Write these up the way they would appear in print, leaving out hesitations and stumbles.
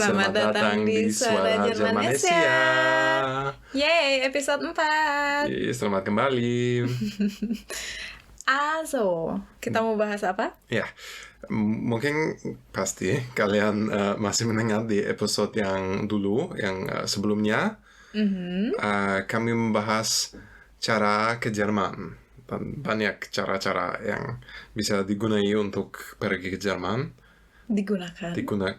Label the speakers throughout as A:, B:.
A: Selamat datang di Suara Jermanesia.
B: Yeay, episode 4.
A: Selamat kembali.
B: Also, kita mau bahas apa?
A: Ya, mungkin pasti kalian masih mendengar di episode yang dulu, yang sebelumnya. Kami membahas cara ke Jerman. Dan banyak cara-cara yang bisa digunakan untuk pergi ke Jerman. Digunain.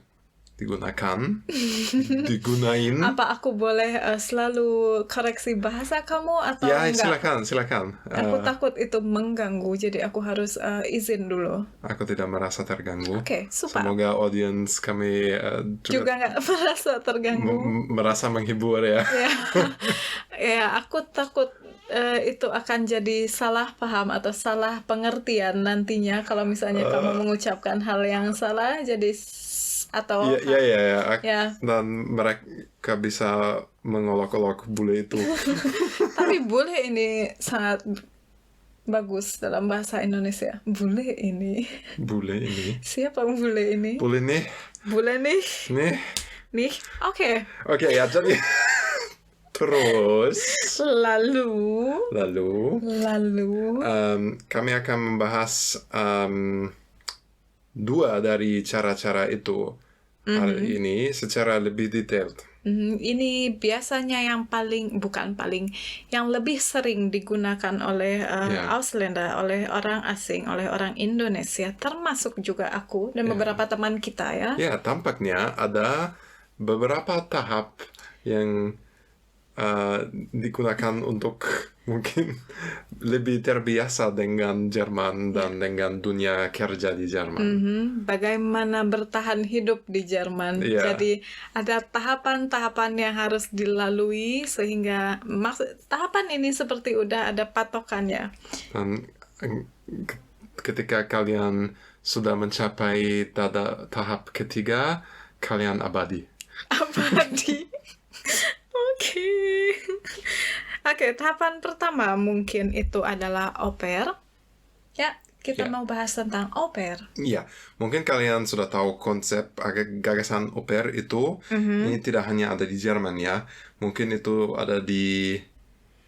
B: Apa aku boleh selalu koreksi bahasa kamu atau
A: ya,
B: enggak?
A: silakan.
B: Aku takut itu mengganggu, jadi aku harus izin dulu.
A: Aku tidak merasa terganggu.
B: Oke, super.
A: Semoga audiens kami
B: juga nggak merasa terganggu.
A: Merasa menghibur ya.
B: Ya, aku takut itu akan jadi salah paham atau salah pengertian nantinya kalau misalnya kamu mengucapkan hal yang salah, jadi atau
A: ya. Dan mereka bisa mengolok-olok bule itu.
B: Tapi bule ini sangat bagus dalam bahasa Indonesia. Bule ini. Siapa bule ini?
A: Bule nih.
B: Nih. Oke,
A: ya, jadi terus
B: lalu
A: kami akan membahas 2 dari cara-cara itu hari ini secara lebih detailed.
B: Ini biasanya yang yang lebih sering digunakan oleh Ausländer, oleh orang asing, oleh orang Indonesia, termasuk juga aku dan beberapa teman kita ya.
A: Ya, tampaknya ada beberapa tahap yang digunakan untuk mungkin lebih terbiasa dengan Jerman dan dengan dunia kerja di Jerman.
B: Bagaimana bertahan hidup di Jerman. Jadi ada tahapan-tahapan yang harus dilalui sehingga tahapan ini seperti udah ada patokannya.
A: Dan ketika kalian sudah mencapai tahap ketiga, kalian abadi.
B: Oke, tahapan pertama mungkin itu adalah au pair. Ya, kita mau bahas tentang au pair.
A: Ya, mungkin kalian sudah tahu konsep gagasan au pair itu. Ini tidak hanya ada di Jerman ya. Mungkin itu ada di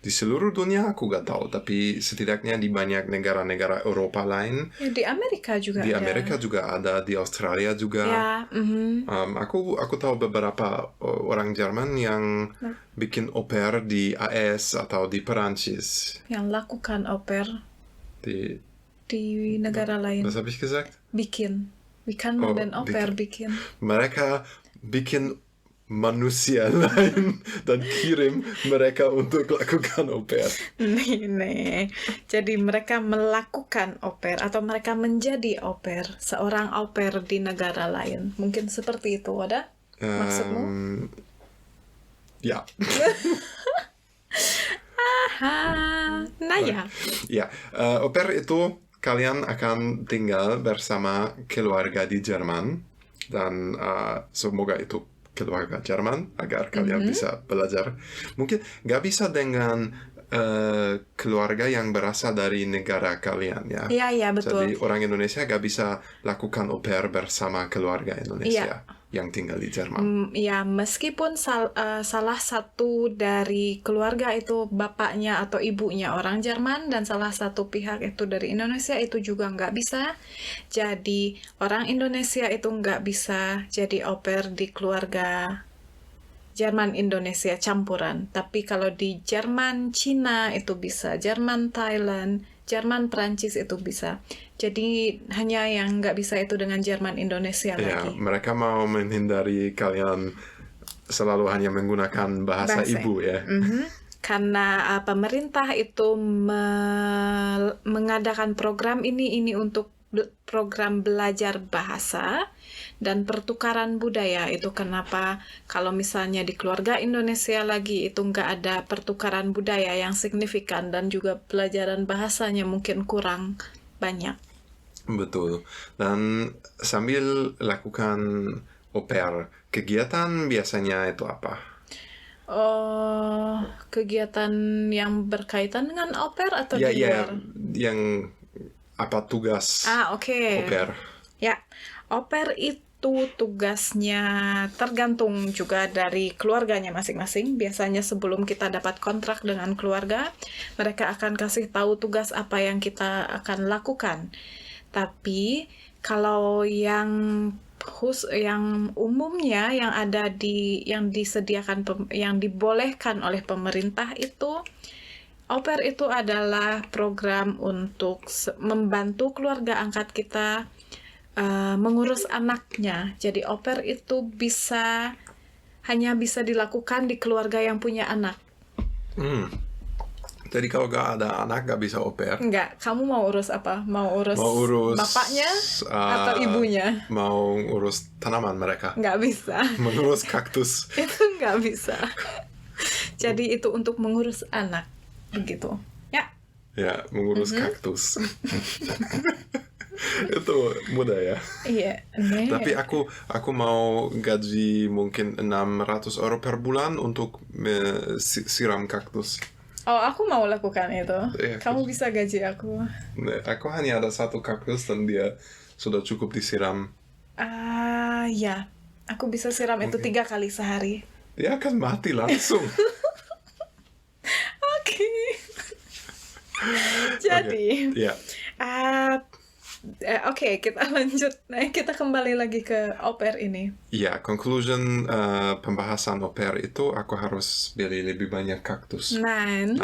A: seluruh dunia, aku gak tahu. Tapi setidaknya di banyak negara-negara Eropa lain.
B: Ya, di Amerika juga
A: ada. Di Amerika juga ada, di Australia juga.
B: Ya,
A: aku tahu beberapa orang Jerman yang bikin au pair di AS atau di Perancis.
B: Yang lakukan au pair di negara lain.
A: Was habe ich gesagt?
B: Bikin. Wie kann man denn au pair bikin?
A: Mereka bikin manusia lain dan kirim mereka untuk lakukan au pair.
B: Nih. Jadi mereka melakukan au pair atau mereka menjadi au pair, seorang au pair di negara lain. Mungkin seperti itu, ada maksudmu?
A: Ya. Ya, au pair itu kalian akan tinggal bersama keluarga di Jerman dan semoga itu keluarga Jerman agar kalian bisa belajar. Mungkin nggak bisa dengan keluarga yang berasal dari negara kalian ya.
B: Iya, betul.
A: Jadi orang Indonesia nggak bisa lakukan au pair bersama keluarga Indonesia yang tinggal di Jerman.
B: Ya, meskipun salah satu dari keluarga itu bapaknya atau ibunya orang Jerman dan salah satu pihak itu dari Indonesia, itu juga nggak bisa. Jadi orang Indonesia itu nggak bisa jadi au pair di keluarga Jerman Indonesia campuran. Tapi kalau di Jerman Cina itu bisa, Jerman Thailand, Jerman Prancis itu bisa. Jadi hanya yang nggak bisa itu dengan Jerman Indonesia lagi.
A: Mereka mau menghindari kalian selalu hanya menggunakan bahasa ibu ya.
B: Karena pemerintah itu mengadakan program ini untuk program belajar bahasa dan pertukaran budaya. Itu kenapa kalau misalnya di keluarga Indonesia lagi itu nggak ada pertukaran budaya yang signifikan dan juga pelajaran bahasanya mungkin kurang banyak.
A: Betul. Dan sambil lakukan au pair, kegiatan biasanya itu apa?
B: Kegiatan yang berkaitan dengan au pair atau di luar?
A: Yang apa tugas
B: au pair?
A: Au pair.
B: Ya, au pair itu itu tugasnya tergantung juga dari keluarganya masing-masing. Biasanya sebelum kita dapat kontrak dengan keluarga, mereka akan kasih tahu tugas apa yang kita akan lakukan. Tapi kalau yang umumnya yang disediakan yang dibolehkan oleh pemerintah itu, au pair itu adalah program untuk membantu keluarga angkat kita mengurus anaknya. Jadi au pair itu hanya bisa dilakukan di keluarga yang punya anak.
A: Jadi kalau gak ada anak gak bisa au pair?
B: Enggak, kamu mau urus apa? Mau urus bapaknya atau ibunya?
A: Mau urus tanaman mereka?
B: Nggak bisa.
A: Mengurus kaktus?
B: Itu nggak bisa. Jadi itu untuk mengurus anak, begitu.
A: Ya, mengurus kaktus. Itu mudah ya.
B: Iya.
A: Tapi aku mau gaji mungkin 600 euro per bulan untuk siram kaktus.
B: Oh, aku mau lakukan itu.
A: Iya,
B: Kamu bisa gaji aku.
A: Aku hanya ada satu kaktus dan dia sudah cukup disiram.
B: Ya. Aku bisa siram itu 3 kali sehari.
A: Dia akan mati langsung.
B: Oke. Jadi.
A: Ya.
B: Oke, kita lanjut. Nah, kita kembali lagi ke au pair ini.
A: Ya, conclusion pembahasan au pair itu aku harus beli lebih banyak kaktus.
B: Nein.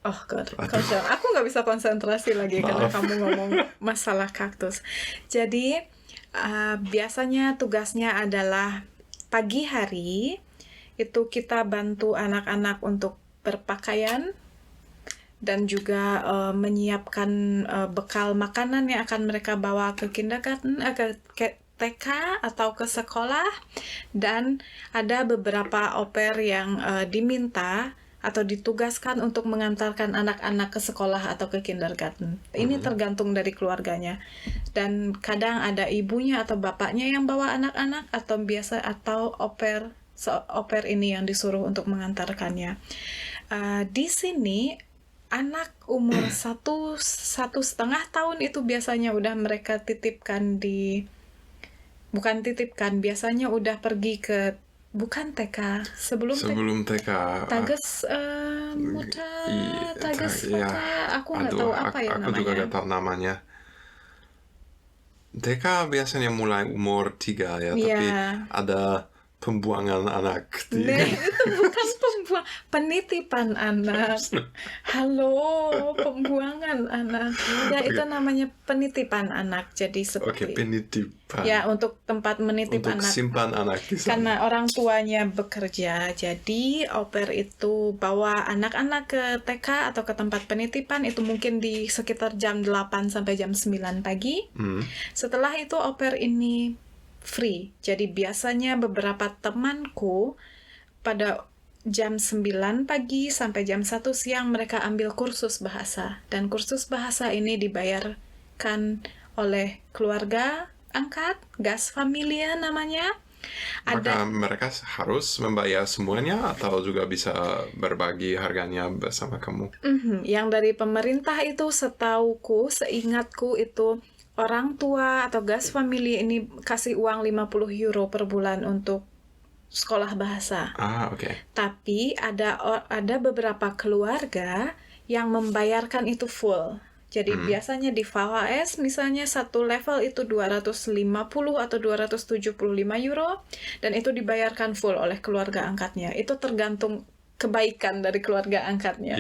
B: Oh God, kacau. Aku nggak bisa konsentrasi lagi karena kamu ngomong masalah kaktus. Jadi biasanya tugasnya adalah pagi hari itu kita bantu anak-anak untuk berpakaian dan juga menyiapkan bekal makanan yang akan mereka bawa ke kindergarten, ke TK atau ke sekolah. Dan ada beberapa au pair yang diminta atau ditugaskan untuk mengantarkan anak-anak ke sekolah atau ke kindergarten. Ini tergantung dari keluarganya. Dan kadang ada ibunya atau bapaknya yang bawa anak-anak atau au pair ini yang disuruh untuk mengantarkannya. Di sini anak umur 1,5 tahun itu biasanya udah mereka biasanya udah pergi ke bukan TK, sebelum TK. Tages aku nggak tahu apa ya namanya.
A: Aku juga nggak tahu namanya. TK biasanya mulai umur 3 ya, tapi ada pembuangan anak.
B: Itu bukan penitipan anak. Halo, pembuangan anak. Ya, itu namanya penitipan anak. Jadi seperti
A: penitipan.
B: Ya, untuk tempat menitip
A: untuk
B: anak.
A: Simpan anak di sana.
B: Karena orang tuanya bekerja. Jadi au pair itu bawa anak-anak ke TK atau ke tempat penitipan itu mungkin di sekitar jam 8 sampai jam 9 pagi. Setelah itu au pair ini free. Jadi biasanya beberapa temanku pada jam 9 pagi sampai jam 1 siang mereka ambil kursus bahasa. Dan kursus bahasa ini dibayarkan oleh keluarga angkat, Gastfamilie namanya.
A: Maka mereka harus membayar semuanya atau juga bisa berbagi harganya bersama kamu?
B: Yang dari pemerintah itu seingatku itu orang tua atau Gastfamilie ini kasih uang 50 euro per bulan untuk sekolah bahasa.
A: Oke.
B: Tapi ada beberapa keluarga yang membayarkan itu full. Jadi biasanya di VHS misalnya satu level itu 250 atau 275 euro dan itu dibayarkan full oleh keluarga angkatnya. Itu tergantung kebaikan dari keluarga angkatnya.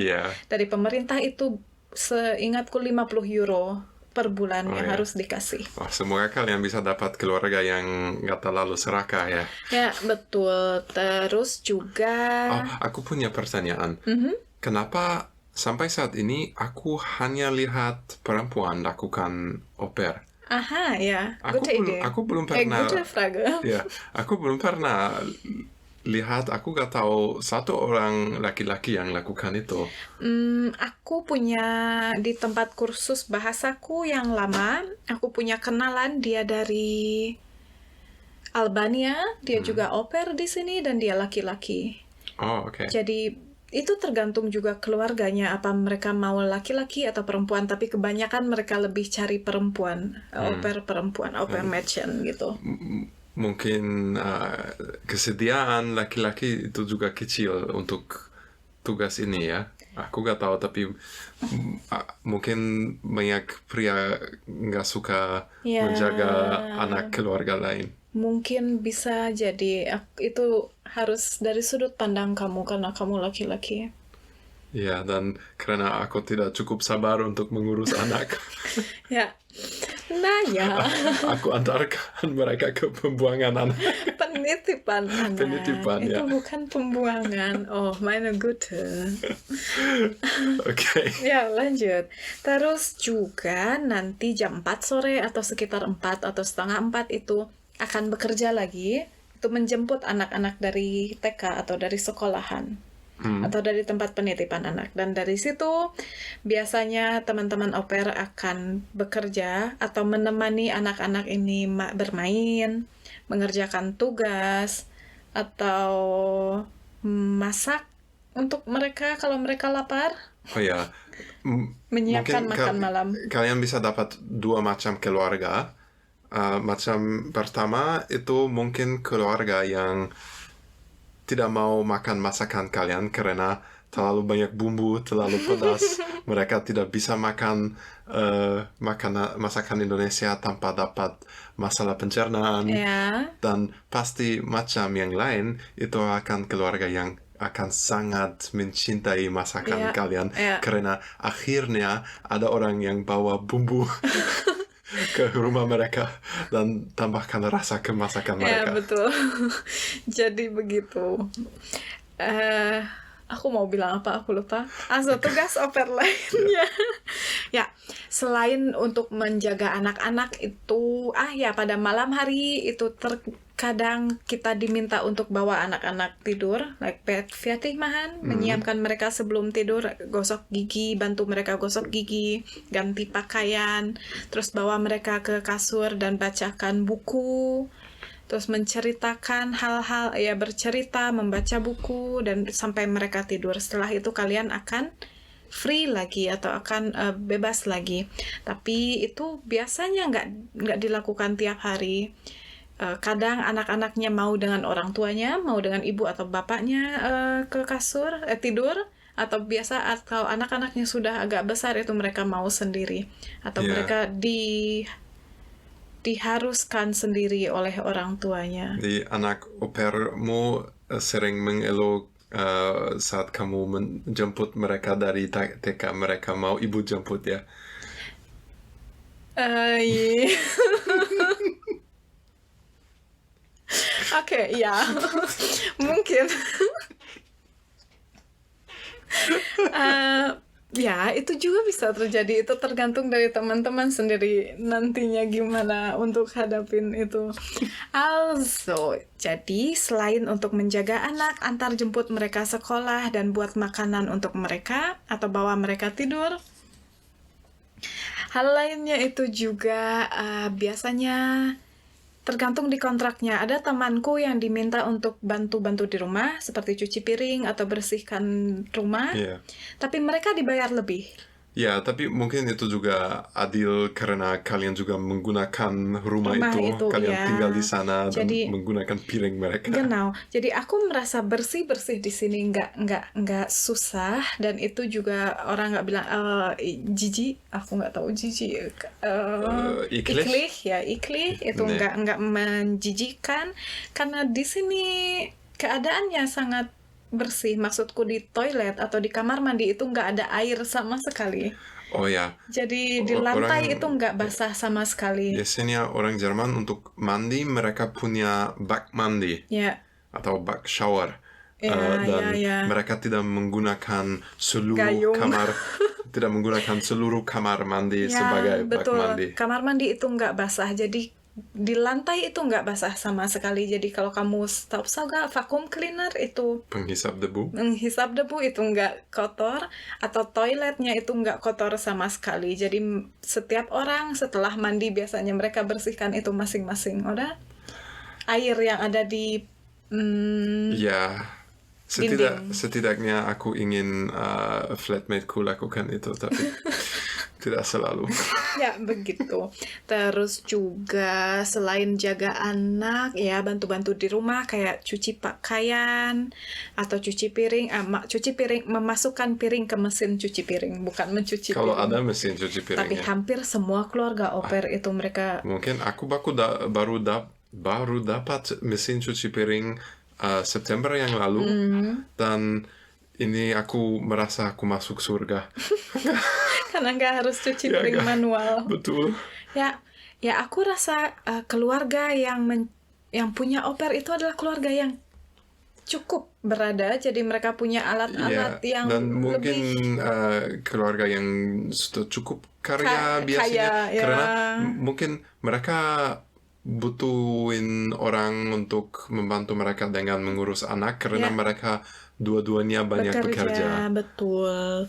B: Dari pemerintah itu seingatku 50 euro per bulan yang harus dikasih.
A: Semoga kalian bisa dapat keluarga yang nggak terlalu serakah ya.
B: Ya, betul. Terus juga...
A: aku punya pertanyaan. Kenapa sampai saat ini aku hanya lihat perempuan lakukan au pair?
B: Ya.
A: Aku belum pernah... aku belum pernah lihat, aku gak tahu satu orang laki-laki yang lakukan itu.
B: Aku punya di tempat kursus bahasaku yang lama, aku punya kenalan dia dari Albania, dia juga au pair di sini dan dia laki-laki.
A: Oke.
B: Jadi itu tergantung juga keluarganya, apa mereka mau laki-laki atau perempuan, tapi kebanyakan mereka lebih cari perempuan, au pair perempuan, au pair merchant gitu.
A: Mungkin kesediaan laki-laki itu juga kecil untuk tugas ini ya. Aku gak tahu, tapi mungkin banyak pria nggak suka menjaga anak keluarga lain.
B: Mungkin bisa jadi itu harus dari sudut pandang kamu karena kamu laki-laki.
A: Ya, dan karena aku tidak cukup sabar untuk mengurus anak.
B: Ya. Nah ya.
A: Aku antarkan mereka ke pembuangan anak.
B: Penitipan anak.
A: Penitipan,
B: itu
A: ya.
B: bukan pembuangan. Oh, meine Güte.
A: Oke.
B: Ya, lanjut. Terus juga nanti jam 4 sore atau sekitar 4 atau setengah 4 itu akan bekerja lagi. Itu menjemput anak-anak dari TK atau dari sekolahan. Atau dari tempat penitipan anak. Dan dari situ biasanya teman-teman au pair akan bekerja atau menemani anak-anak ini bermain, mengerjakan tugas, atau masak untuk mereka kalau mereka lapar.
A: Oh ya,
B: menyiapkan makan malam.
A: Kalian bisa dapat 2 macam keluarga. Macam pertama itu mungkin keluarga yang tidak mau makan masakan kalian karena terlalu banyak bumbu, terlalu pedas. Mereka tidak bisa makan masakan Indonesia tanpa dapat masalah pencernaan. Dan pasti macam yang lain itu akan keluarga yang akan sangat mencintai masakan kalian karena akhirnya ada orang yang bawa bumbu ke rumah mereka dan tambahkan rasa ke masakan mereka.
B: Ya, betul. Jadi begitu. Aku mau bilang apa, aku lupa. Tugas au pair lainnya. Ya, selain untuk menjaga anak-anak itu, pada malam hari itu terkadang kita diminta untuk bawa anak-anak tidur, like bed fertigmachen, menyiapkan mereka sebelum tidur, gosok gigi, bantu mereka gosok gigi, ganti pakaian, terus bawa mereka ke kasur dan bacakan buku. Terus menceritakan hal-hal, bercerita, membaca buku, dan sampai mereka tidur. Setelah itu kalian akan free lagi atau akan bebas lagi. Tapi itu biasanya nggak dilakukan tiap hari. Kadang anak-anaknya mau dengan orang tuanya, mau dengan ibu atau bapaknya ke kasur, tidur. Atau anak-anaknya sudah agak besar itu mereka mau sendiri. Atau mereka diharuskan sendiri oleh orang tuanya.
A: Di anak au pairmu sering mengeluh saat kamu menjemput mereka dari TK, mereka mau ibu jemput ya?
B: Oke, ya. Mungkin. Ya, itu juga bisa terjadi. Itu tergantung dari teman-teman sendiri nantinya gimana untuk hadapin itu. Jadi selain untuk menjaga anak, antar jemput mereka sekolah dan buat makanan untuk mereka atau bawa mereka tidur, hal lainnya itu juga biasanya tergantung di kontraknya. Ada temanku yang diminta untuk bantu-bantu di rumah, seperti cuci piring atau bersihkan rumah, tapi mereka dibayar lebih.
A: Ya, tapi mungkin itu juga adil karena kalian juga menggunakan rumah itu kalian tinggal di sana dan menggunakan piring mereka.
B: Genau. Jadi aku merasa bersih-bersih di sini nggak susah, dan itu juga orang nggak bilang jijik. Aku nggak tahu jijik. Iklih itu nggak menjijikkan karena di sini keadaannya sangat bersih. Maksudku di toilet atau di kamar mandi itu nggak ada air sama sekali.
A: Oh ya.
B: Jadi di lantai itu nggak basah sama sekali.
A: Biasanya orang Jerman untuk mandi mereka punya bak mandi atau bak shower. Dan mereka tidak menggunakan seluruh kamar mandi sebagai bak mandi.
B: Kamar mandi itu nggak basah. Jadi di lantai itu nggak basah sama sekali. Jadi kalau kamu staubsauger, vacuum cleaner itu
A: penghisap debu
B: itu nggak kotor, atau toiletnya itu nggak kotor sama sekali. Jadi setiap orang setelah mandi biasanya mereka bersihkan itu masing-masing. Udah air yang ada di
A: Setidaknya aku ingin flatmate-ku lakukan itu, tapi tidak selalu.
B: Ya, begitu. Terus juga selain jaga anak, ya bantu-bantu di rumah kayak cuci pakaian atau cuci piring, memasukkan piring ke mesin cuci piring, bukan mencuci
A: Kalau
B: piring.
A: ada mesin cuci piring.
B: Tapi hampir semua keluarga au pair itu mereka
A: Mungkin aku baru dapat mesin cuci piring September yang lalu, dan ini aku merasa aku masuk surga.
B: karena nggak harus cuci piring manual.
A: Betul.
B: Ya, aku rasa keluarga yang punya au pair itu adalah keluarga yang cukup berada, jadi mereka punya alat-alat yang
A: dan mungkin
B: lebih
A: keluarga yang sudah cukup kaya biasanya,
B: kaya,
A: karena mungkin mereka butuhin orang untuk membantu mereka dengan mengurus anak, karena mereka dua-duanya banyak bekerja.
B: Betul.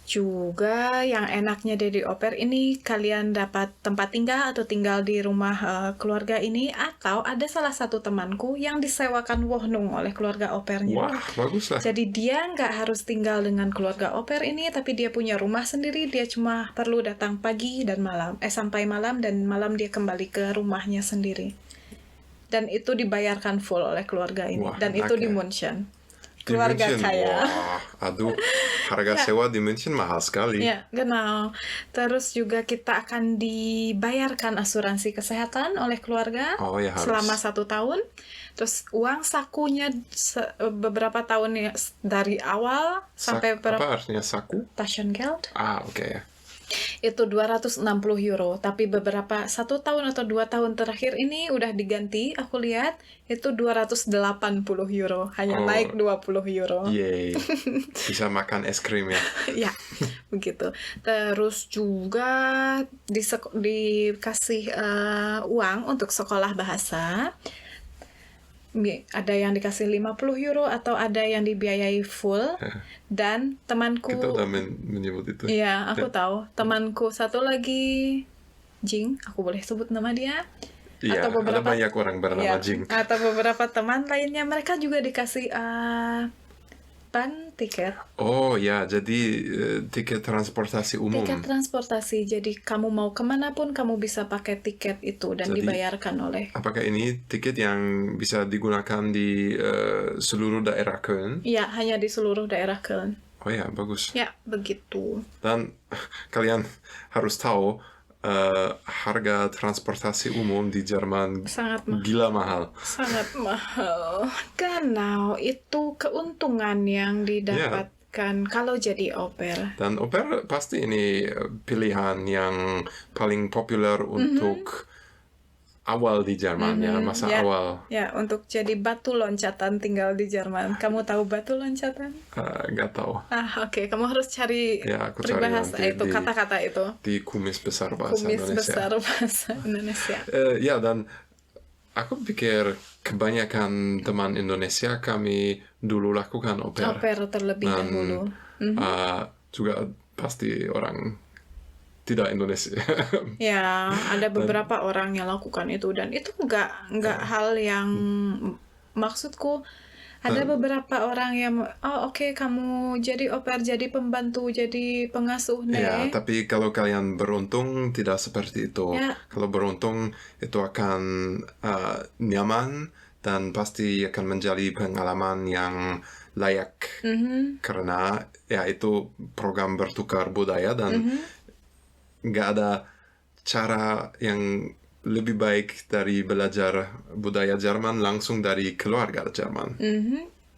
B: Juga yang enaknya dari au pair ini, kalian dapat tempat tinggal atau tinggal di rumah keluarga ini, atau ada salah satu temanku yang disewakan wohnung oleh keluarga au pairnya.
A: Wah, bagus lah.
B: Jadi dia nggak harus tinggal dengan keluarga au pair ini, tapi dia punya rumah sendiri. Dia cuma perlu datang pagi dan malam, sampai malam, dan malam dia kembali ke rumahnya sendiri. Dan itu dibayarkan full oleh keluarga ini. Dan itu di München. Keluarga kaya.
A: Wah, aduh, harga sewa di München mahal sekali.
B: Ya, genau. Terus juga kita akan dibayarkan asuransi kesehatan oleh keluarga selama 1 tahun. Terus uang sakunya beberapa tahun ya, dari awal sampai
A: apa artinya saku?
B: Taschengeld.
A: Oke ya.
B: Itu 260 euro, tapi beberapa 1 tahun atau 2 tahun terakhir ini udah diganti, aku lihat itu 280 euro, hanya naik 20 euro.
A: Yeay, bisa makan es krim ya.
B: Ya, begitu. Terus juga dikasih uang untuk sekolah bahasa. Ada yang dikasih 50 euro atau ada yang dibiayai full. Dan temanku,
A: kita udah menyebut itu.
B: Iya, aku tahu. Temanku satu lagi, Jing, aku boleh sebut nama dia.
A: Iya, atau ada banyak orang bernama Jing.
B: Atau beberapa teman lainnya, mereka juga dikasih tiket.
A: Oh ya, jadi tiket transportasi umum.
B: Tiket transportasi, jadi kamu mau kemanapun kamu bisa pakai tiket itu dan jadi, dibayarkan oleh.
A: Apakah ini tiket yang bisa digunakan di seluruh daerah Köln?
B: Iya, hanya di seluruh daerah Köln.
A: Oh ya, bagus.
B: Ya, begitu.
A: Dan kalian harus tahu harga transportasi umum di Jerman
B: sangat mahal.
A: Gila mahal.
B: Sangat mahal. Karena itu keuntungan yang didapatkan kalau jadi au pair.
A: Dan au pair pasti ini pilihan yang paling populer untuk awal di Jerman awal.
B: Ya, untuk jadi batu loncatan tinggal di Jerman. Kamu tahu batu loncatan?
A: Nggak tahu.
B: Oke. Kamu harus cari peribahasa itu, kata-kata itu.
A: Di Kumis Besar Bahasa Indonesia.
B: Kumis Besar Bahasa Indonesia.
A: Ya, dan aku pikir kebanyakan teman Indonesia kami dulu lakukan au pair.
B: Au pair terlebih dahulu.
A: Juga pasti orang tidak Indonesia.
B: Ya, ada beberapa orang yang lakukan itu, dan itu nggak hal yang maksudku. Ada beberapa orang yang oke, kamu jadi au pair, jadi pembantu, jadi pengasuh nih.
A: Ya, tapi kalau kalian beruntung tidak seperti itu. Kalau beruntung itu akan nyaman dan pasti akan menjadi pengalaman yang layak. Karena ya itu program bertukar budaya dan nggak ada cara yang lebih baik dari belajar budaya Jerman langsung dari keluarga Jerman.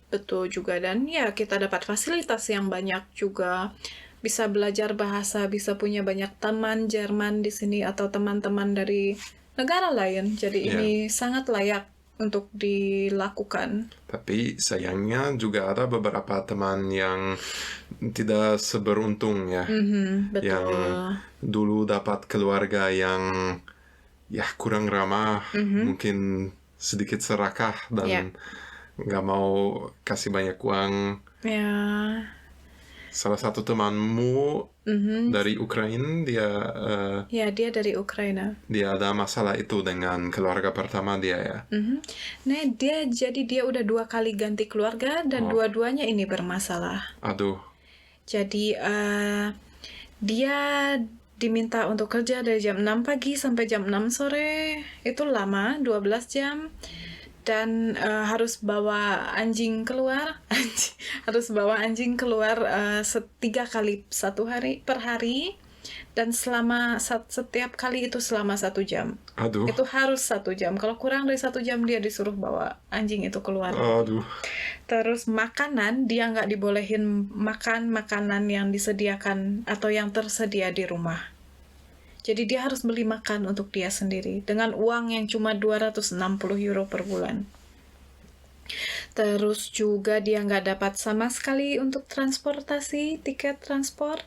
B: Betul juga, dan ya kita dapat fasilitas yang banyak juga. Bisa belajar bahasa, bisa punya banyak teman Jerman di sini atau teman-teman dari negara lain. Jadi ini sangat layak untuk dilakukan.
A: Tapi sayangnya juga ada beberapa teman yang tidak seberuntung ya.
B: Betul.
A: Yang dulu dapat keluarga yang kurang ramah, mungkin sedikit serakah dan nggak mau kasih banyak uang.
B: Ya.
A: salah satu temanmu dari Ukraina,
B: Ya, dia dari Ukraina.
A: dia ada masalah itu dengan keluarga pertama dia ya.
B: Nah, dia udah 2 kali ganti keluarga dan dua-duanya ini bermasalah.
A: Aduh,
B: Jadi dia diminta untuk kerja dari jam 6 pagi sampai jam 6 sore. Itu lama, 12 jam. Dan harus bawa anjing keluar. Harus bawa anjing keluar 3 kali per hari. Dan setiap kali itu selama 1 jam.
A: aduh,
B: Itu harus 1 jam. Kalau kurang dari 1 jam dia disuruh bawa anjing itu keluar.
A: aduh.
B: Terus makanan, dia nggak dibolehin makan makanan yang disediakan atau yang tersedia di rumah. Jadi dia harus beli makan untuk dia sendiri dengan uang yang cuma 260 euro per bulan. Terus juga dia nggak dapat sama sekali untuk transportasi, tiket transport,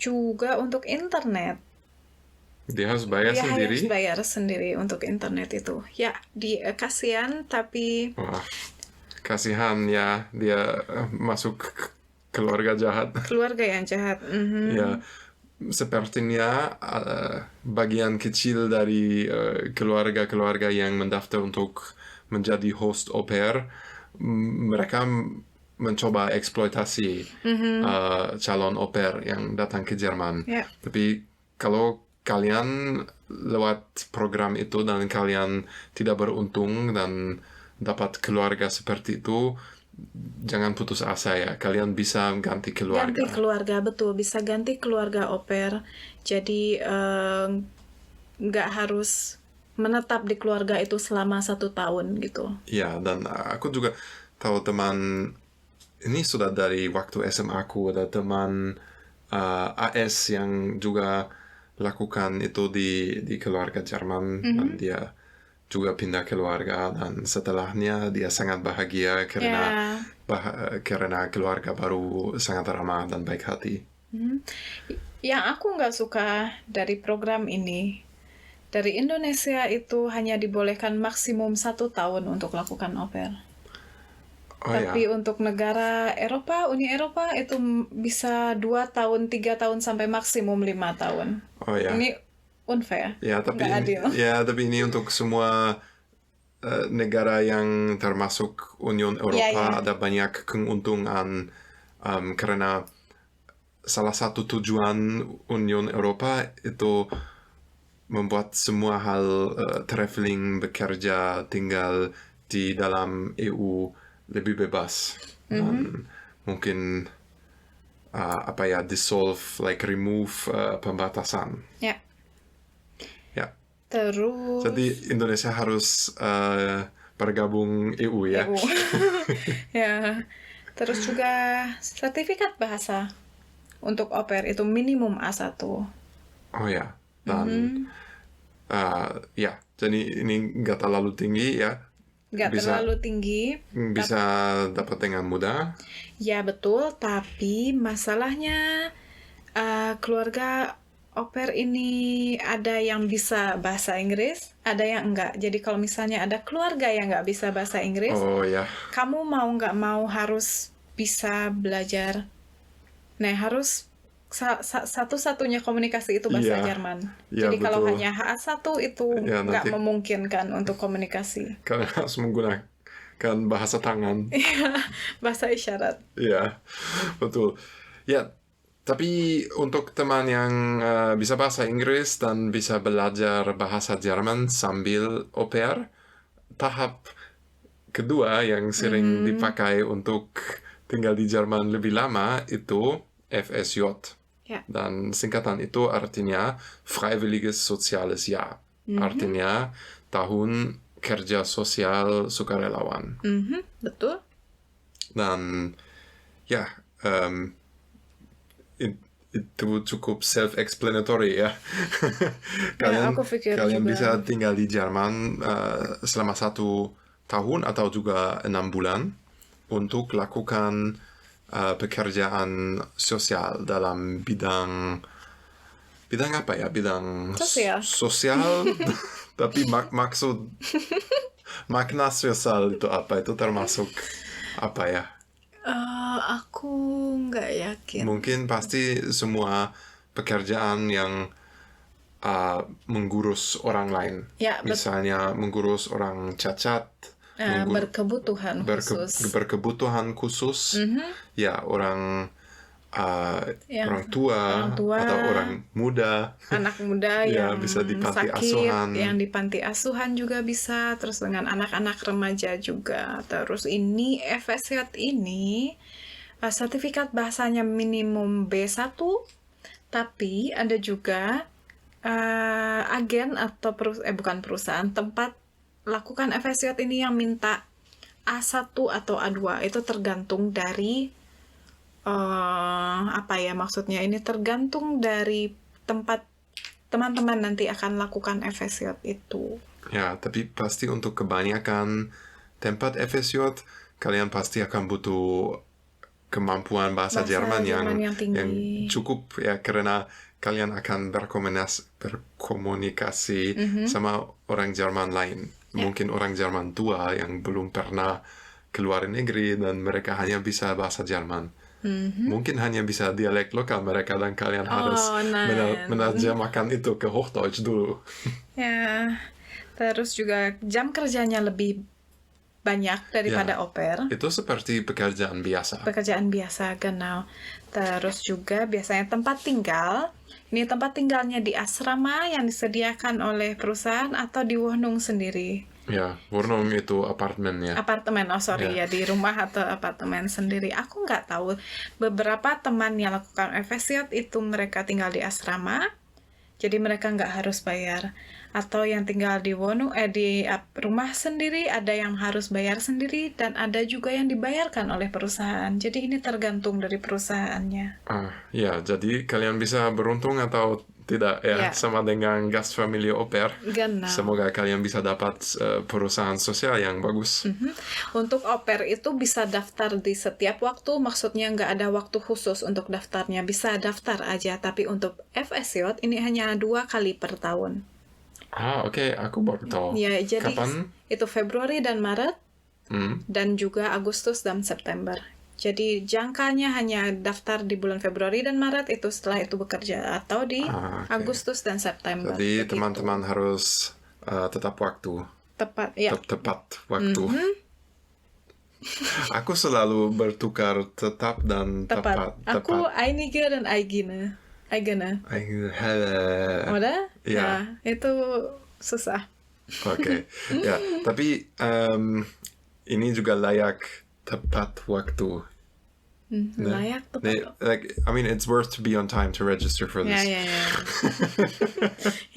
B: juga untuk internet.
A: Dia harus bayar
B: Dia
A: sendiri.
B: harus bayar sendiri untuk internet itu. Ya, kasihan, tapi
A: Wah, kasihan ya, dia masuk keluarga jahat.
B: keluarga yang jahat.
A: Ya, sepertinya bagian kecil dari keluarga-keluarga yang mendaftar untuk menjadi host au pair, mereka mencoba eksploitasi calon au pair yang datang ke Jerman.
B: Ya.
A: Tapi kalau kalian lewat program itu dan kalian tidak beruntung dan dapat keluarga seperti itu, jangan putus asa ya. Kalian bisa ganti keluarga.
B: Ganti keluarga, betul. Bisa ganti keluarga au pair. Jadi nggak harus menetap di keluarga itu selama 1 tahun gitu.
A: Ya, dan aku juga tahu teman, ini sudah dari waktu SMA aku, ada teman AS yang juga lakukan itu di keluarga Jerman, dan dia juga pindah keluarga, dan setelahnya dia sangat bahagia karena karena keluarga baru sangat ramah dan baik hati.
B: Yang aku nggak suka dari program ini, dari Indonesia itu hanya dibolehkan maksimum 1 tahun untuk lakukan au pair.
A: Oh ya,
B: Tapi untuk negara Eropa, Uni Eropa itu bisa 2 tahun, 3 tahun sampai maksimum 5 tahun.
A: oh ya.
B: Ini unfair,
A: Ya, tapi
B: nggak adil.
A: tapi ini untuk semua negara yang termasuk Union Eropa,
B: Ya.
A: ada banyak keuntungan karena salah satu tujuan Union Eropa itu membuat semua hal traveling, bekerja, tinggal di dalam EU lebih bebas. Dan mungkin remove pembatasan.
B: Ya.
A: Ya.
B: Terus
A: Jadi Indonesia harus bergabung EU ya.
B: EU. Ya. Terus juga sertifikat bahasa untuk au pair itu minimum A1.
A: Oh ya. Dan ya, jadi ini nggak terlalu tinggi ya.
B: Nggak terlalu tinggi.
A: Bisa dapat dengan mudah.
B: Ya betul, tapi masalahnya keluarga au pair ini ada yang bisa bahasa Inggris, ada yang enggak. Jadi kalau misalnya ada keluarga yang nggak bisa bahasa Inggris,
A: Oh ya.
B: kamu mau nggak mau harus bisa belajar. Nah, harus satu-satunya komunikasi itu bahasa
A: Iya.
B: Jerman.
A: Iya,
B: Jadi kalau
A: betul.
B: hanya H1 itu
A: Ya,
B: nggak
A: nanti-
B: memungkinkan untuk komunikasi.
A: Kalian harus menggunakan bahasa tangan.
B: Bahasa isyarat.
A: Ya, betul. Ya, tapi untuk teman yang bisa bahasa Inggris dan bisa belajar bahasa Jerman sambil au pair, tahap kedua yang sering dipakai untuk tinggal di Jerman lebih lama itu FSJ.
B: Ya.
A: Dan singkatan itu artinya Freiwilliges Soziales Jahr. Artinya tahun kerja sosial sukarelawan.
B: Betul.
A: Dan ya, itu cukup self-explanatory ya.
B: aku pikir
A: kalian
B: juga.
A: bisa tinggal di Jerman selama 1 tahun atau juga 6 bulan untuk lakukan pekerjaan sosial dalam bidang apa ya? Bidang
B: Sosial.
A: sosial. Tapi makna sosial itu apa? Itu termasuk apa ya?
B: Aku nggak yakin.
A: Mungkin pasti semua pekerjaan yang mengurus orang lain.
B: Ya,
A: Misalnya mengurus orang cacat,
B: berkebutuhan khusus.
A: berkebutuhan khusus, ya orang
B: Yang
A: orang tua atau orang muda,
B: anak muda
A: ya,
B: yang
A: bisa di panti
B: sakit,
A: asuhan.
B: yang di panti asuhan juga bisa, terus dengan anak-anak remaja juga. Terus ini FSJ ini sertifikat bahasanya minimum B1, tapi ada juga agen atau bukan perusahaan, tempat lakukan FSJ ini yang minta A1 atau A2. Itu tergantung dari apa ya maksudnya, ini tergantung dari tempat teman-teman nanti akan lakukan FSJ itu.
A: Ya, tapi pasti untuk kebanyakan tempat FSJ kalian pasti akan butuh kemampuan bahasa Jerman yang
B: tinggi,
A: cukup ya, karena kalian akan berkomunikasi sama orang Jerman lain. Mungkin orang Jerman tua yang belum pernah keluar negeri dan mereka hanya bisa bahasa Jerman. Mungkin hanya bisa dialek lokal mereka dan kalian harus menerjemahkan itu ke Hochdeutsch dulu.
B: Ya, terus juga jam kerjanya lebih banyak daripada au pair.
A: Itu seperti pekerjaan biasa.
B: Pekerjaan biasa, genau. Terus juga biasanya tempat tinggal. Ini tempat tinggalnya di asrama yang disediakan oleh perusahaan atau di Wohnung sendiri.
A: Ya, Wohnung itu apartemen ya.
B: Apartemen, ya di rumah atau apartemen sendiri. Aku nggak tahu. Beberapa teman yang lakukan FSJ itu mereka tinggal di asrama, jadi mereka nggak harus bayar. Atau yang tinggal di Wohnung, di rumah sendiri, ada yang harus bayar sendiri, dan ada juga yang dibayarkan oleh perusahaan. Jadi ini tergantung dari perusahaannya.
A: Ya, jadi kalian bisa beruntung atau tidak ya, sama dengan Gastfamilie au pair.
B: Genau.
A: Semoga kalian bisa dapat perusahaan sosial yang bagus.
B: Untuk au pair itu bisa daftar di setiap waktu, maksudnya nggak ada waktu khusus untuk daftarnya, bisa daftar aja. Tapi untuk FSJ ini hanya 2 kali per tahun.
A: Oke, aku baru tahu.
B: Ya, jadi
A: kapan?
B: Itu Februari dan Maret, dan juga Agustus dan September. Jadi jangkanya hanya daftar di bulan Februari dan Maret, itu setelah itu bekerja, atau di Agustus dan September.
A: Jadi teman-teman harus tetap waktu.
B: Tepat, ya.
A: Tepat waktu. Aku selalu bertukar tetap dan tepat.
B: Aku einige dan eigene. Udah?
A: Ya.
B: Nah, itu susah.
A: Oke. Ya, tapi ini juga layak tepat waktu.
B: Layak tepat.
A: Like, I mean, it's worth to be on time to register for this.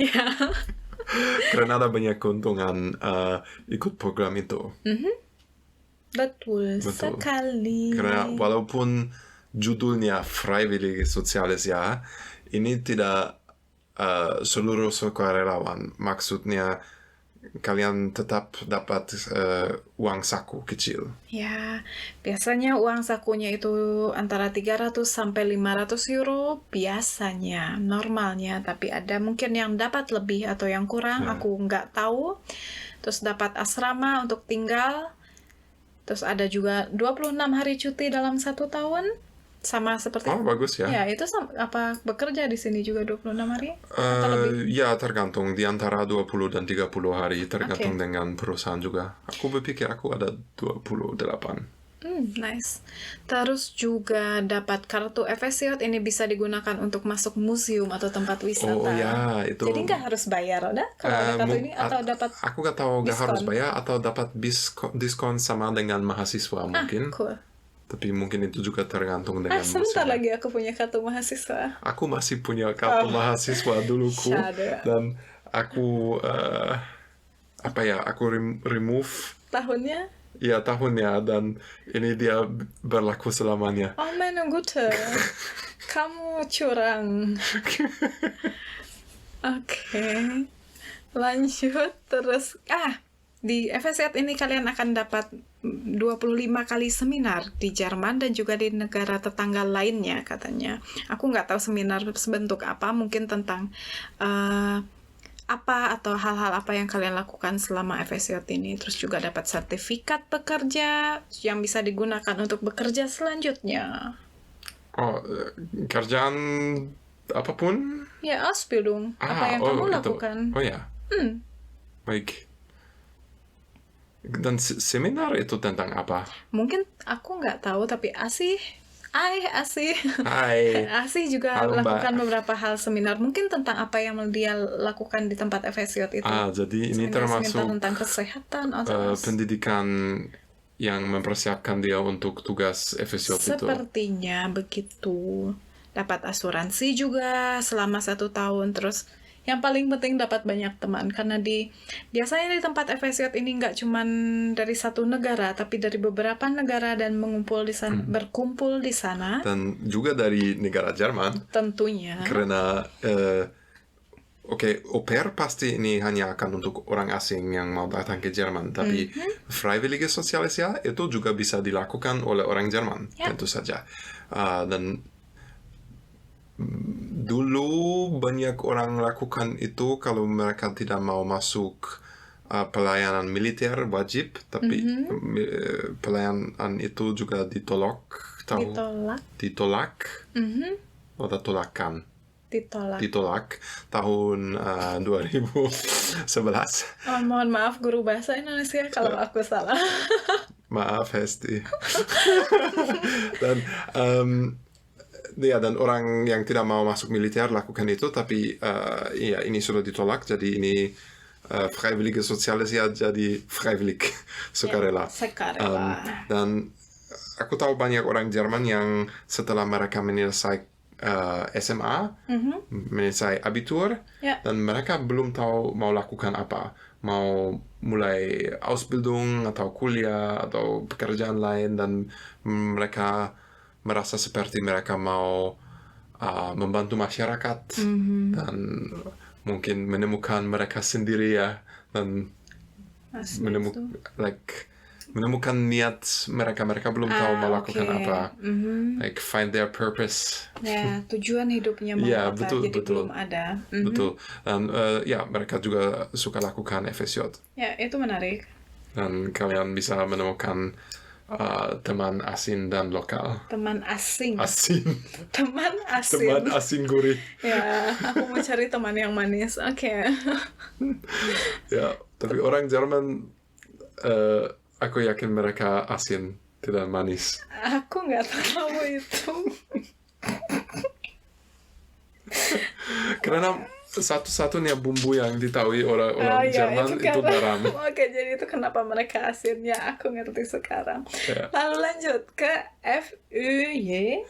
B: Ya.
A: Karena ada banyak keuntungan ikut program itu.
B: Betul sekali.
A: Karena walaupun judulnya Freiwillige Soziales Jahr, ini tidak seluruh sukarelawan. Maksudnya kalian tetap dapat uang saku kecil.
B: Ya, biasanya uang sakunya itu antara 300 sampai 500 euro biasanya, normalnya. Tapi ada mungkin yang dapat lebih atau yang kurang, aku nggak tahu. Terus dapat asrama untuk tinggal. Terus ada juga 26 hari cuti dalam 1 tahun. Sama seperti
A: bagus ya.
B: Ya, itu apa bekerja di sini juga 26 hari? Atau lebih?
A: Ya, tergantung di antara 20 dan 30 hari, tergantung dengan perusahaan juga. Aku berpikir aku ada 28.
B: Nice. Terus juga dapat kartu FSJ, ini bisa digunakan untuk masuk museum atau tempat wisata.
A: Oh ya, itu.
B: Jadi nggak harus bayar, udah? Kalau ada kartu ini, atau dapat
A: aku nggak tahu nggak harus bayar atau dapat diskon sama dengan mahasiswa mungkin.
B: Cool.
A: Tapi mungkin itu juga tergantung dengan
B: sebentar lagi aku punya kartu mahasiswa.
A: Aku masih punya kartu mahasiswa duluku. Dan aku aku remove
B: tahunnya.
A: Iya, tahunnya, dan ini dia berlaku selamanya.
B: Oh meine Güte. Kamu curang. Oke. Lanjut terus. Di FSJ ini kalian akan dapat 25 kali seminar di Jerman dan juga di negara tetangga lainnya katanya. Aku nggak tahu seminar sebentuk apa, mungkin tentang apa atau hal-hal apa yang kalian lakukan selama FSJ ini. Terus juga dapat sertifikat pekerja yang bisa digunakan untuk bekerja selanjutnya.
A: Oh, kerjaan apapun?
B: Ya, Ausbildung. Apa yang kamu
A: itu.
B: lakukan?
A: Oh ya. Baik. Dan seminar itu tentang apa?
B: Mungkin aku nggak tahu, tapi Asih
A: Hai.
B: Asih juga
A: Halo, Mbak.
B: lakukan beberapa hal seminar. Mungkin tentang apa yang dia lakukan di tempat FSJ itu.
A: Jadi ini
B: Seminar
A: termasuk
B: tentang kesehatan atau
A: pendidikan yang mempersiapkan dia untuk tugas FSJ itu.
B: sepertinya begitu. Dapat asuransi juga selama 1 tahun. Terus yang paling penting dapat banyak teman, karena biasanya di tempat FSJ ini nggak cuman dari satu negara, tapi dari beberapa negara dan berkumpul di sana.
A: Dan juga dari negara Jerman.
B: Tentunya.
A: Karena au pair pasti ini hanya akan untuk orang asing yang mau datang ke Jerman, tapi freiwillige Sozialisasi itu juga bisa dilakukan oleh orang Jerman, tentu saja. Dan dulu banyak orang lakukan itu kalau mereka tidak mau masuk pelayanan militer wajib, tapi pelayanan itu juga ditolak. Atau tolakan. Ditolak tahun 2011.
B: Mohon maaf guru bahasa Indonesia kalau aku salah.
A: Maaf Hesti. Dan orang yang tidak mau masuk militer lakukan itu, tapi ini sudah ditolak, jadi ini freiwillige Sozialisasi jadi freiwillig, sukarela. Dan aku tahu banyak orang Jerman yang setelah mereka menyelesaikan SMA, menyelesaikan abitur, dan mereka belum tahu mau lakukan apa, mau mulai Ausbildung atau kuliah atau pekerjaan lain, dan mereka merasa seperti mereka mau membantu masyarakat dan mungkin menemukan mereka sendiri ya, dan menemukan niat mereka belum tahu mau lakukan apa, like find their purpose.
B: Ya, tujuan hidupnya mau apa,
A: betul,
B: jadi
A: betul.
B: belum ada.
A: Betul. Dan mereka juga suka lakukan FSJ.
B: Ya, itu menarik.
A: Dan kalian bisa menemukan teman asing dan lokal.
B: Teman asing.
A: Teman asing gurih.
B: Ya, aku mau cari teman yang manis. Oke.
A: Ya, tapi orang Jerman, aku yakin mereka asin, tidak manis.
B: Aku nggak tahu itu.
A: Karena satu-satunya bumbu yang ditahui orang Jerman itu garam.
B: Oke, jadi itu kenapa mereka asin. Ya, aku ngerti sekarang.
A: Ya.
B: Lalu lanjut ke FUY.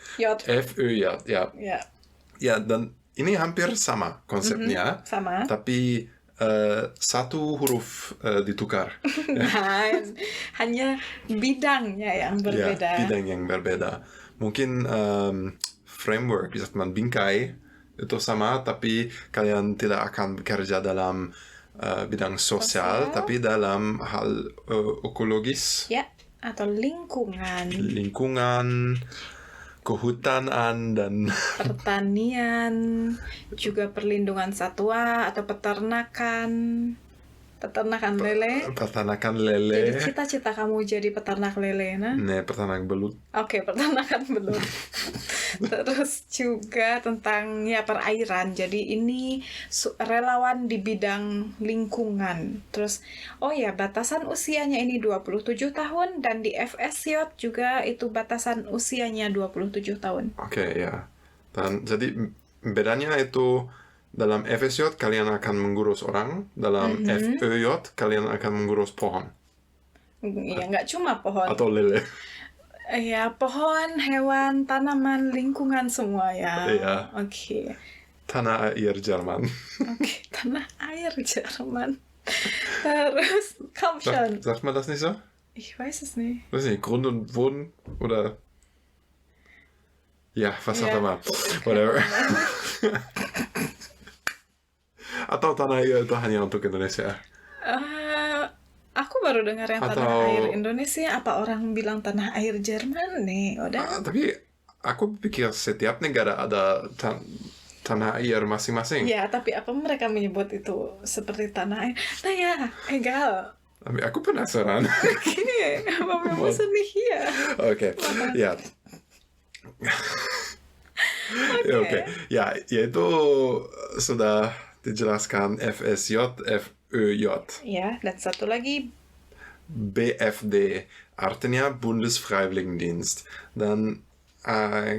A: Ya, dan ini hampir sama konsepnya.
B: Sama.
A: Tapi satu huruf ditukar.
B: Hanya bidangnya yang berbeda.
A: Ya, bidang yang berbeda. Mungkin framework, misalkan bingkai, itu sama, tapi kalian tidak akan bekerja dalam bidang sosial, tapi dalam hal ekologis.
B: Ya, atau lingkungan,
A: kehutanan, dan
B: pertanian, juga perlindungan satwa atau peternakan lele.
A: Peternakan lele.
B: Jadi cita-cita kamu jadi peternak lele, nah?
A: Peternak belut.
B: Oke, peternakan belut. Terus juga tentang perairan. Jadi ini relawan di bidang lingkungan. Terus batasan usianya ini 27 tahun, dan di FSJ juga itu batasan usianya 27 tahun.
A: Oke, ya. Dan jadi bedanya itu, dalam FSJ kalian akan mengurus orang, dalam FEJ kalian akan mengurus pohon.
B: Ya, nggak cuma pohon.
A: Atau lele.
B: Ya, pohon, hewan, tanaman, lingkungan semua ya.
A: Iya.
B: Oke.
A: Tanah air Jerman.
B: Oke, tanah air Jerman. Terus, komm schon.
A: Sagt man das nicht so?
B: Ich weiß es nicht.
A: Weiß nicht, Grund und Boden oder... Ja, was auch immer. Whatever. Atau tanah air itu hanya untuk Indonesia?
B: Aku baru dengar yang tanah air Indonesia. Apa orang bilang tanah air Jerman nih?
A: Tapi aku pikir setiap negara ada tanah air masing-masing.
B: Ya, tapi apa mereka menyebut itu seperti tanah air? Nah ya, egal.
A: Tapi aku penasaran.
B: Gini, apa maksud nih ya?
A: Oke, ya. Oke, ya, yaitu sudah dijelaskan FSJ, FÖJ.
B: Ya, dan satu lagi
A: BFD, artinya Bundesfreiwilligendienst. Dan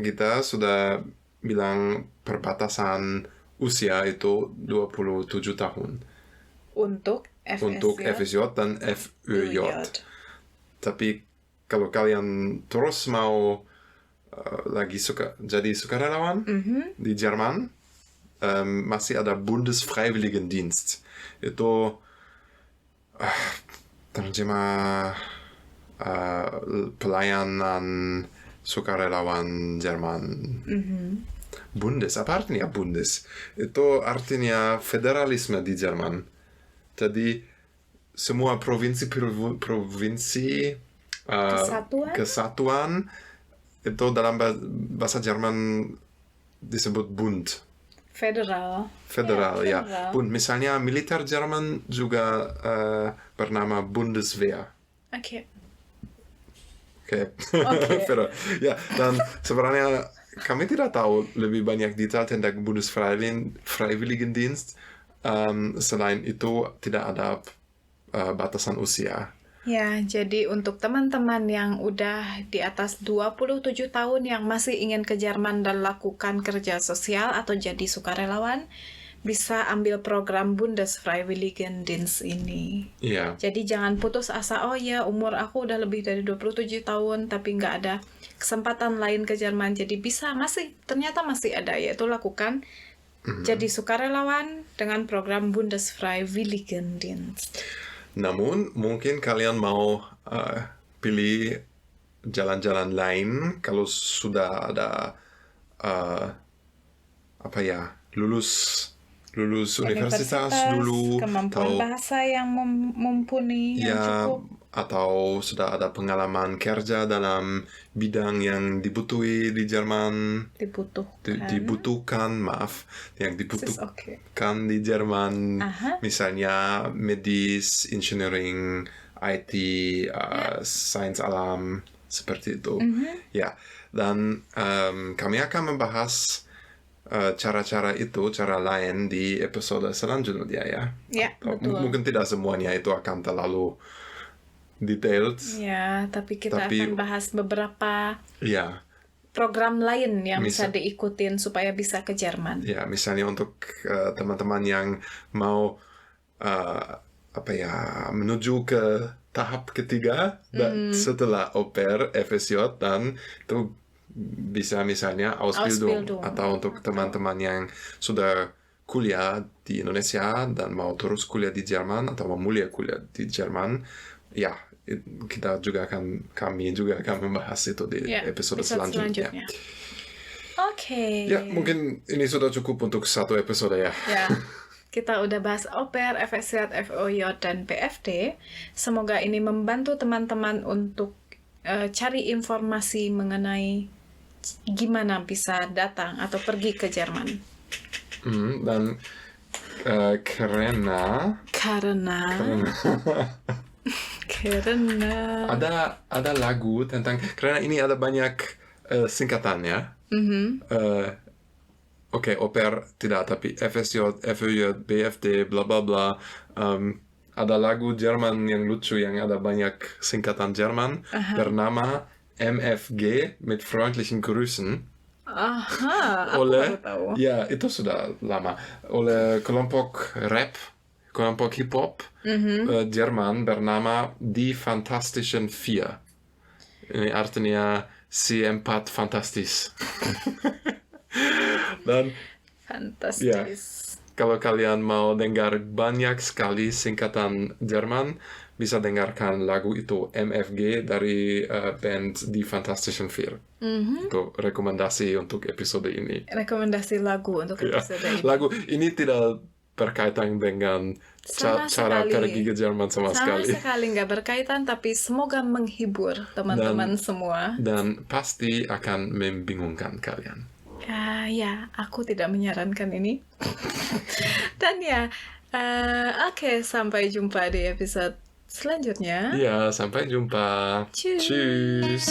A: kita sudah bilang perbatasan usia itu 27 tahun.
B: untuk
A: FSJ dan FÖJ. Tapi kalau kalian terus mau lagi jadi sukarelawan di Jerman, masih ada Bundesfreiwilligendienst. Itu terjemah pelayanan sukarelawan Jerman. Bundes, apa artinya Bundes? Itu artinya federalisme di Jerman. Jadi semua provinsi kesatuan itu dalam bahasa Jerman disebut Bund.
B: Federal,
A: ya. Bund. Misalnya militer Jerman juga bernama Bundeswehr.
B: Oke.
A: Federal. Ya, dan sebenarnya kami tidak tahu lebih banyak detail tentang Bundesfreiwilligendienst. Selain itu tidak ada batasan usia.
B: Ya, jadi untuk teman-teman yang udah di atas 27 tahun yang masih ingin ke Jerman dan lakukan kerja sosial atau jadi sukarelawan, bisa ambil program Bundesfreiwilligendienst ini.
A: Iya.
B: Jadi jangan putus asa, oh ya umur aku udah lebih dari 27 tahun tapi nggak ada kesempatan lain ke Jerman. Jadi ternyata masih ada, yaitu lakukan jadi sukarelawan dengan program Bundesfreiwilligendienst.
A: Namun, mungkin kalian mau pilih jalan-jalan lain kalau sudah ada lulus universitas dulu,
B: kemampuan bahasa yang mumpuni, yang cukup.
A: Atau sudah ada pengalaman kerja dalam bidang yang dibutuhkan di Jerman. Dibutuhkan di Jerman. Misalnya medis, engineering, IT, sains alam, seperti itu. Ya, dan kami akan membahas cara-cara lain di episode selanjutnya ya.
B: Betul.
A: Mungkin tidak semuanya itu akan terlalu detailed.
B: Ya, tapi kita akan bahas beberapa program lain yang bisa diikutin supaya bisa ke Jerman.
A: Ya, misalnya untuk teman-teman yang mau menuju ke tahap ketiga dan setelah au pair, FSJ, dan itu bisa misalnya Ausbildung. Atau untuk teman-teman yang sudah kuliah di Indonesia dan mau terus kuliah di Jerman atau mau mulai kuliah di Jerman, ya kami juga akan membahas itu di episode selanjutnya.
B: Oke.
A: Ya, mungkin ini sudah cukup untuk satu episode ya.
B: Ya. Kita udah bahas au pair, FSJ, FÖJ, dan BFD. Semoga ini membantu teman-teman untuk cari informasi mengenai gimana bisa datang atau pergi ke Jerman.
A: Dan karena ada lagu tentang, karena ini ada banyak singkatannya. Au pair tidak, tapi FSJ, FÖJ, BFD, bla bla bla. Ada lagu Jerman yang lucu yang ada banyak singkatan Jerman bernama MFG mit freundlichen Grüßen. Ya, itu sudah lama. Oleh kelompok rap, kelompok hip hop Jerman bernama Die Fantastischen Vier. Ini artinya si empat fantastis. Dan
B: fantastis.
A: Kalau kalian mau dengar banyak sekali singkatan Jerman, bisa dengarkan lagu itu MFG dari band Die Fantastischen Vier. Itu rekomendasi untuk episode ini.
B: Rekomendasi lagu untuk episode ini.
A: Lagu ini tidak berkaitan dengan cara pergi ke Jerman sama sekali.
B: Sama sekali nggak berkaitan, tapi semoga menghibur teman-teman semua.
A: Dan pasti akan membingungkan kalian.
B: Ya, aku tidak menyarankan ini. Dan ya, oke, sampai jumpa di episode selanjutnya.
A: Iya, sampai jumpa.
B: Tschüss.
A: Tschüss.